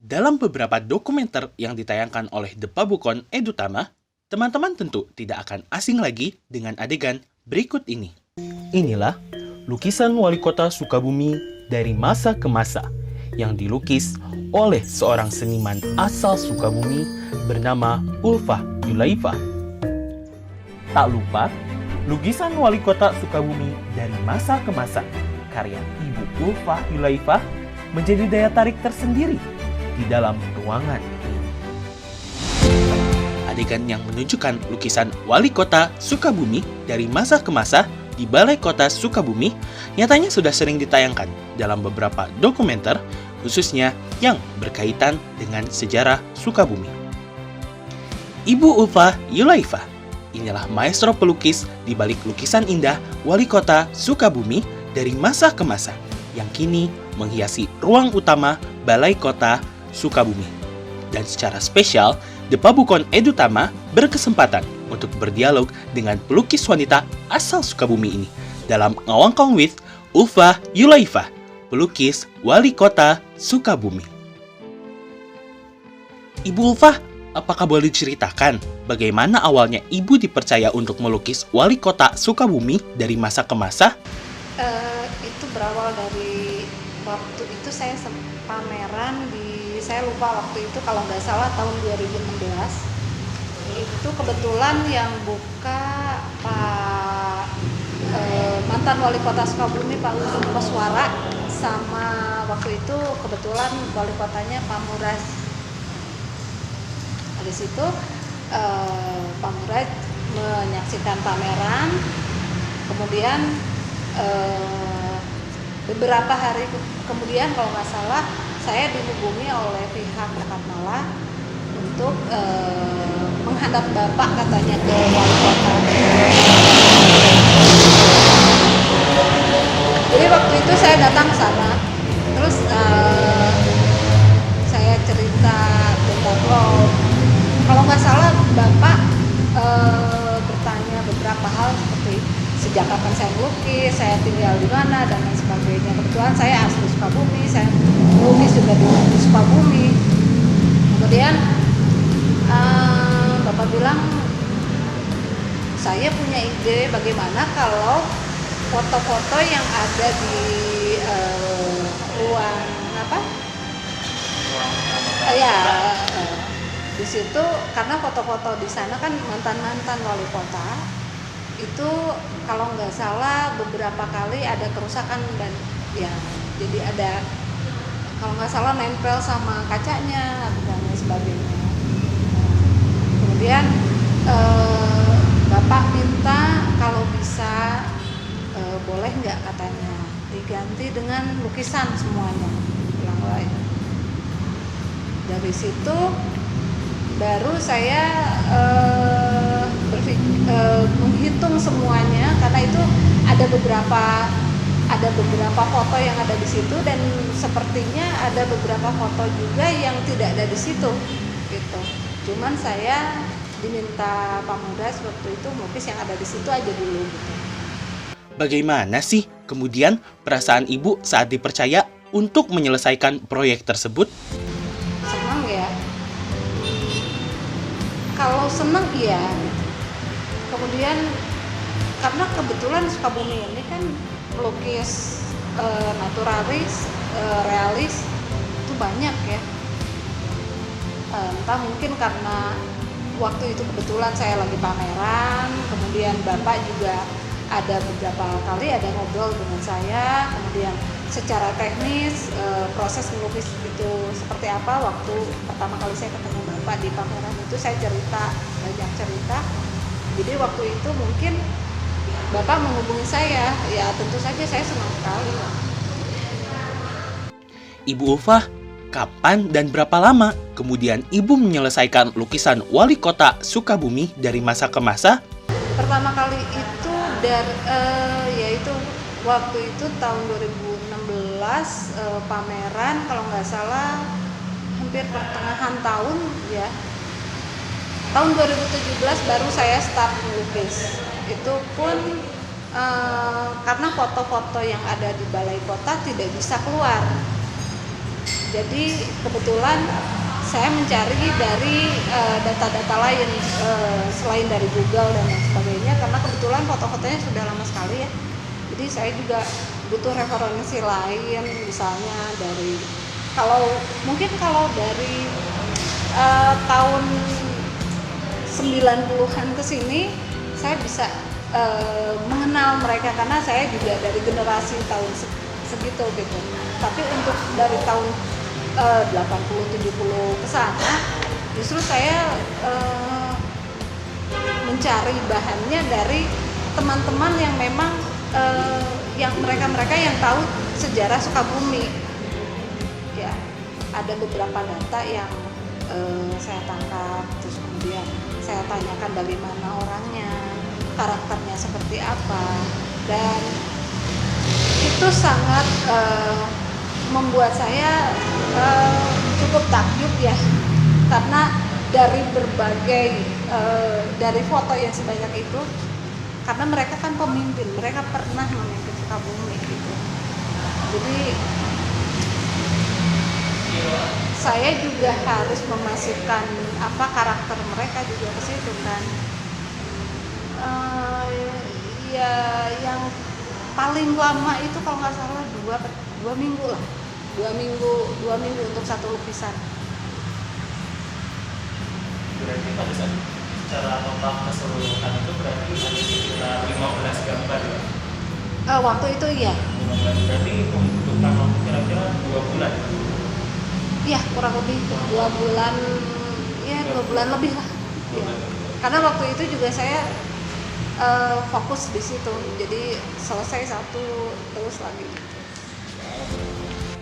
Dalam beberapa dokumenter yang ditayangkan oleh The Pabukon Edutama, teman-teman tentu tidak akan asing lagi dengan adegan berikut ini. Inilah lukisan wali kota Sukabumi dari masa ke masa yang dilukis oleh seorang seniman asal Sukabumi bernama Ulfa Yulaifa. Tak lupa, lukisan wali kota Sukabumi dari masa ke masa karya Ibu Ulfa Yulaifa menjadi daya tarik tersendiri di dalam ruangan ini. Adegan yang menunjukkan lukisan wali kota Sukabumi dari masa ke masa di Balai Kota Sukabumi nyatanya sudah sering ditayangkan dalam beberapa dokumenter, khususnya yang berkaitan dengan sejarah Sukabumi. Ibu Ulfa Yulaifa, inilah maestro pelukis di balik lukisan indah wali kota Sukabumi dari masa ke masa yang kini menghiasi ruang utama Balai Kota Sukabumi. Dan secara spesial, The Pabukon Edutama berkesempatan untuk berdialog dengan pelukis wanita asal Sukabumi ini dalam Ngawangkong with Ulfa Yulaifa, pelukis wali kota Sukabumi. Ibu Ulfa, apakah boleh diceritakan bagaimana awalnya ibu dipercaya untuk melukis wali kota Sukabumi dari masa ke masa? Itu berawal dari waktu itu saya pameran saya lupa waktu itu kalau nggak salah tahun 2016. Itu kebetulan yang buka Pak mantan wali kota Sukabumi Pak Ujung Koswara, sama waktu itu kebetulan wali kotanya Pak Murad. Di situ Pak Murad menyaksikan pameran, kemudian beberapa hari kemudian kalau nggak salah saya dihubungi oleh pihak Katmala untuk menghadap Bapak katanya ke wali kota. Jadi waktu itu saya datang ke sana, terus saya cerita tentang kalau nggak salah Bapak bertanya beberapa hal seperti sejak kapan saya melukis, saya tinggal di mana, dan lain sebagainya. Kebetulan saya asli Sukabumi, saya melukis juga di Sukabumi. Kemudian Bapak bilang, saya punya ide bagaimana kalau foto-foto yang ada di ruang di situ, karena foto-foto di sana kan mantan-mantan wali kota itu kalau nggak salah beberapa kali ada kerusakan dan ya jadi ada kalau nggak salah nempel sama kacanya dan lain sebagainya. Kemudian Bapak minta kalau bisa boleh nggak katanya diganti dengan lukisan semuanya. Dari situ baru saya menghitung semuanya, karena itu ada beberapa foto yang ada di situ dan sepertinya ada beberapa foto juga yang tidak ada di situ gitu. Cuman saya diminta Pak Mudas waktu itu melukis yang ada di situ aja dulu gitu. Bagaimana sih kemudian perasaan ibu saat dipercaya untuk menyelesaikan proyek tersebut? Senang ya. Kalau senang iya. Kemudian karena kebetulan Sukabumi ini kan pelukis naturalis, realis itu banyak ya. Entah mungkin karena waktu itu kebetulan saya lagi pameran, kemudian Bapak juga ada beberapa kali ada ngobrol dengan saya, kemudian secara teknis proses melukis itu seperti apa. Waktu pertama kali saya ketemu Bapak di pameran itu saya banyak cerita. Jadi waktu itu mungkin Bapak menghubungi saya, ya tentu saja saya senang sekali. Ibu Ulfa, kapan dan berapa lama kemudian ibu menyelesaikan lukisan wali kota Sukabumi dari masa ke masa? Pertama kali itu yaitu waktu itu tahun 2016 pameran kalau nggak salah hampir pertengahan tahun ya. Tahun 2017 baru saya start melukis. Itu pun karena foto-foto yang ada di balai kota tidak bisa keluar. Jadi kebetulan saya mencari dari data-data lain selain dari Google dan lain sebagainya, karena kebetulan foto-fotonya sudah lama sekali ya. Jadi saya juga butuh referensi lain, misalnya dari kalau dari tahun 90-an ke sini saya bisa mengenal mereka karena saya juga dari generasi tahun segitu gitu. Tapi untuk dari tahun 80-70 ke sana justru saya mencari bahannya dari teman-teman yang memang yang mereka yang tahu sejarah Sukabumi. Ya, ada beberapa data yang saya tangkap, terus kemudian saya tanyakan dari mana orangnya, karakternya seperti apa, dan itu sangat membuat saya cukup takjub ya, karena dari berbagai dari foto yang sebanyak itu, karena mereka kan pemimpin, mereka pernah memimpin Sukabumi gitu. Jadi saya juga harus memasukkan karakter mereka juga ke situ kan. Ya yang paling lama itu kalau nggak salah dua minggu lah, dua minggu untuk satu lukisan. Berarti pada saat secara total keseluruhan itu berarti ada sekitar 15 gambar ya? Waktu itu iya. 15, berarti membutuhkan waktu kira-kira 2 bulan. Iya, kurang lebih 2 bulan, ya 2 bulan lebih lah. Ya. Karena waktu itu juga saya fokus di situ, jadi selesai satu terus lagi.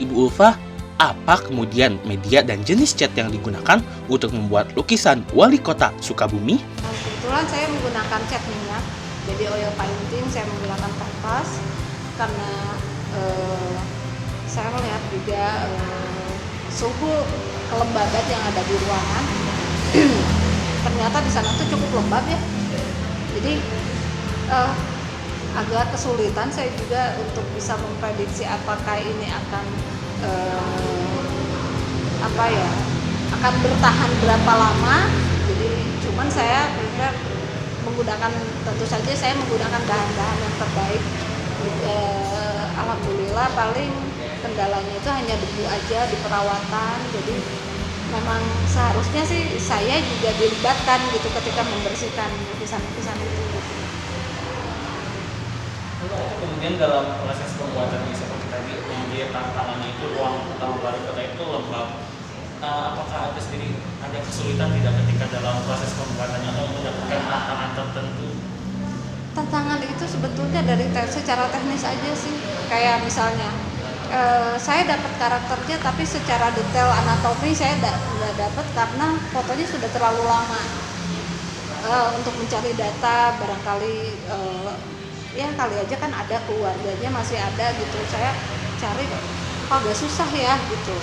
Ibu Ulfa, apa kemudian media dan jenis cat yang digunakan untuk membuat lukisan wali kota Sukabumi? Kebetulan saya menggunakan cat minyak, jadi oil painting saya menggunakan kanvas karena saya melihat juga suhu kelembaban yang ada di ruangan ternyata di sana tuh cukup lembab ya, jadi agak kesulitan saya juga untuk bisa memprediksi apakah ini akan akan bertahan berapa lama. Jadi cuman saya menggunakan, tentu saja saya menggunakan bahan-bahan yang terbaik. Alhamdulillah paling kendalanya itu hanya debu aja di perawatan, jadi memang seharusnya sih saya juga dilibatkan gitu ketika membersihkan lukisan-lukisan itu gitu. Kemudian dalam proses pembuatannya seperti tadi, kemudian tantangannya itu ruang utama wali kota itu lembab. Apakah ada kesulitan tidak ketika dalam proses pembuatannya atau mendapatkan tantangan tertentu? Tantangan itu sebetulnya dari secara teknis aja sih, kayak misalnya saya dapat karakternya tapi secara detail anatomi saya nggak dapat karena fotonya sudah terlalu lama. Untuk mencari data barangkali ya kali aja kan ada keluarganya masih ada gitu, saya cari agak susah ya gitu,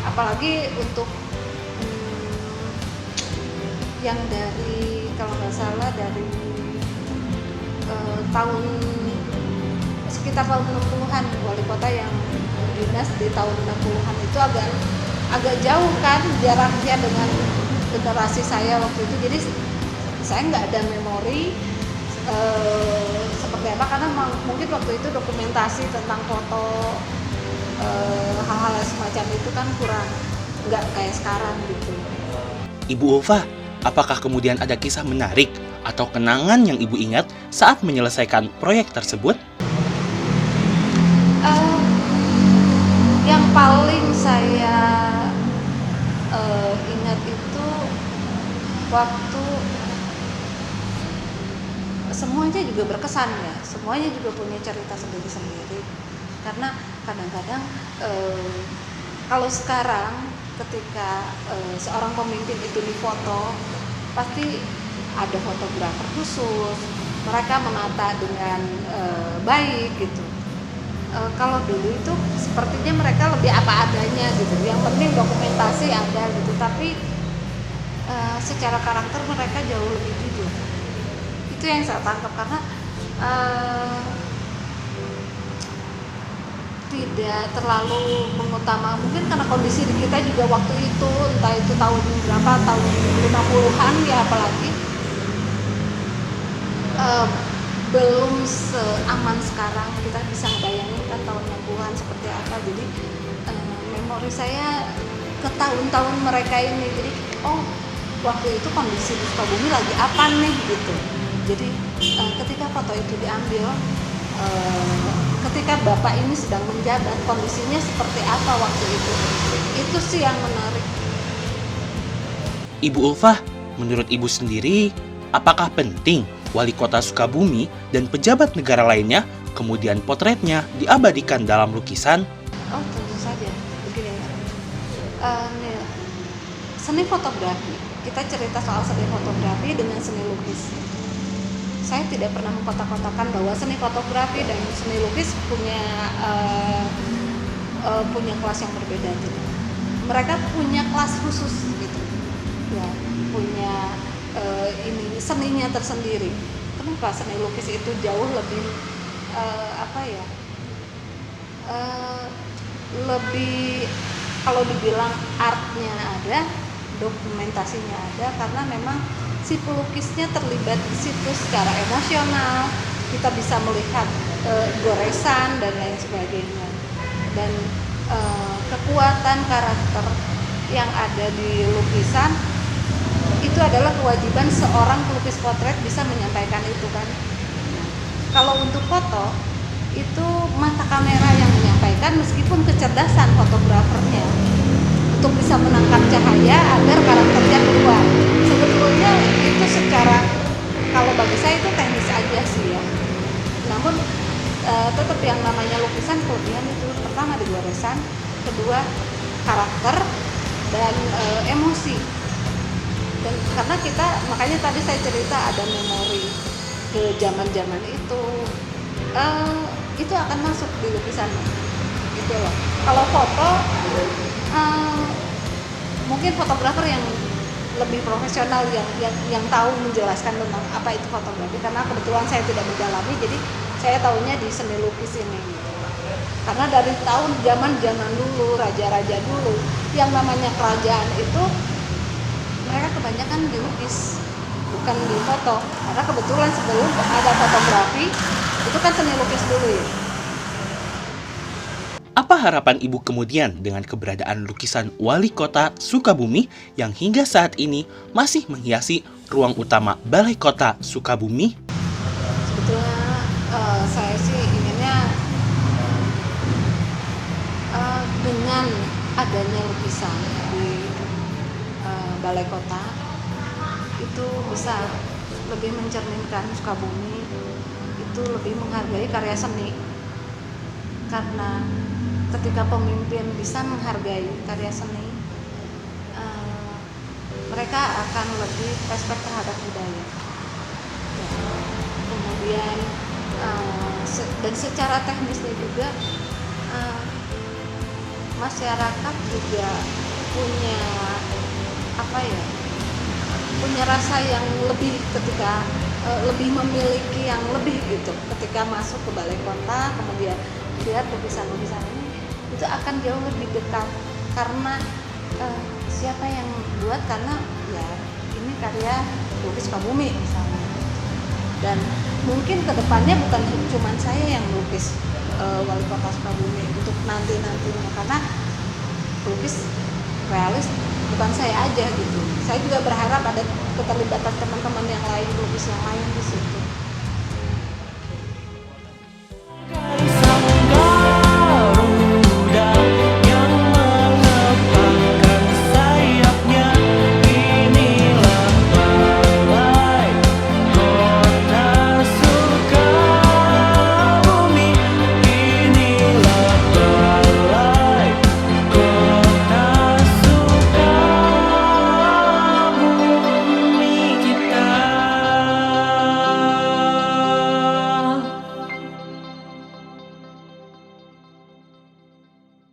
apalagi untuk yang dari kalau nggak salah dari sekitar tahun 60-an, wali kota yang dinas di tahun 60-an itu agak jauh kan jaraknya dengan generasi saya waktu itu, jadi saya nggak ada memori seperti apa karena mungkin waktu itu dokumentasi tentang foto hal-hal semacam itu kan kurang, nggak kayak sekarang gitu. Ibu Ulfa, apakah kemudian ada kisah menarik atau kenangan yang Ibu ingat saat menyelesaikan proyek tersebut? Yang paling saya ingat itu waktu semuanya juga berkesan ya, semuanya juga punya cerita sendiri-sendiri. Karena kadang-kadang kalau sekarang ketika seorang pemimpin itu difoto, pasti ada fotografer khusus, mereka menata dengan baik gitu. Kalau dulu itu sepertinya mereka lebih apa adanya gitu, yang penting dokumentasi ada gitu, tapi secara karakter mereka jauh lebih jujur. Itu yang saya tangkap karena tidak terlalu mengutama, mungkin karena kondisi di kita juga waktu itu, entah itu tahun berapa, tahun 50-an ya apalagi, belum seaman sekarang. Kita bisa ngebayangin kan tahun 60-an seperti apa. Jadi memori saya ke tahun-tahun mereka ini. Jadi waktu itu kondisi di Sukabumi lagi apa nih gitu. Jadi ketika foto itu diambil, ketika bapak ini sedang menjabat, kondisinya seperti apa waktu itu sih yang menarik. Ibu Ulfah, menurut Ibu sendiri, apakah penting wali kota Sukabumi dan pejabat negara lainnya kemudian potretnya diabadikan dalam lukisan? Tentu saja. Begini ya, seni fotografi, kita cerita soal seni fotografi dengan seni lukis. Saya tidak pernah mengkotak-kotakan bahwa seni fotografi dan seni lukis punya kelas yang berbeda. Gitu. Mereka punya kelas khusus gitu, ya, punya seninya tersendiri. Kenapa seni lukis itu jauh lebih lebih, kalau dibilang artnya ada, dokumentasinya ada, karena memang si pelukisnya terlibat di situ secara emosional. Kita bisa melihat goresan dan lain sebagainya, dan kekuatan karakter yang ada di lukisan itu adalah kewajiban seorang pelukis potret bisa menyampaikan itu kan. Kalau untuk foto itu mata kamera yang menyampaikan, meskipun kecerdasan fotografernya untuk bisa menangkap cahaya agar karakternya keluar. Sebetulnya itu secara, kalau bagi saya itu teknis aja sih ya. Namun tetap yang namanya lukisan kelebihan itu pertama di goresan, kedua karakter, dan emosi. Dan karena kita, makanya tadi saya cerita ada memori ke zaman-zaman itu akan masuk di lukisan gitu loh. Kalau foto mungkin fotografer yang lebih profesional yang tahu menjelaskan tentang apa itu fotografi, karena kebetulan saya tidak mendalami, jadi saya tahunya di seni lukis ini gitu. Karena dari zaman dulu, raja-raja dulu, yang namanya kerajaan itu mereka kebanyakan dilukis, bukan di foto. Karena kebetulan sebelum ada fotografi itu kan seni lukis dulu ya. Apa harapan Ibu kemudian dengan keberadaan lukisan wali kota Sukabumi yang hingga saat ini masih menghiasi ruang utama Balai Kota Sukabumi? Sebetulnya saya sih inginnya dengan adanya lukisan di Balai Kota itu bisa lebih mencerminkan Sukabumi itu lebih menghargai karya seni. Karena ketika pemimpin bisa menghargai karya seni, mereka akan lebih respect terhadap budaya. Ya. Kemudian dan secara teknisnya juga masyarakat juga punya punya rasa yang lebih ketika lebih memiliki yang lebih gitu ketika masuk ke Balai Kota, kemudian lihat lukisan-lukisan ini, itu akan jauh lebih dekat karena siapa yang buat, karena ya ini karya lukis Sukabumi misalnya. Dan mungkin kedepannya bukan cuma saya yang lukis wali kota Sukabumi untuk nantinya, karena pelukis realis bukan saya aja gitu. Saya juga berharap ada keterlibatan teman-teman yang lain, pelukis yang lain di situ.